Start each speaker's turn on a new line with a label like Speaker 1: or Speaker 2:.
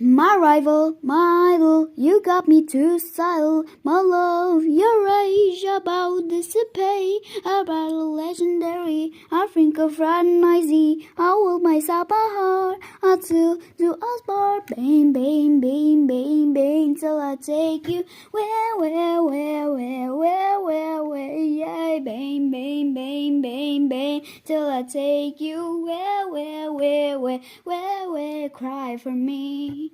Speaker 1: My rival, my idol, you got me to sidle. My love, your rage about dissipate, about a legendary. I think of right and noisy. I will myself a heart. I to us bar, bang, bang, bang, bang, bang, till I take you where, yeah, bang, bang, bang, bang, bang, till I take you where, cry for me.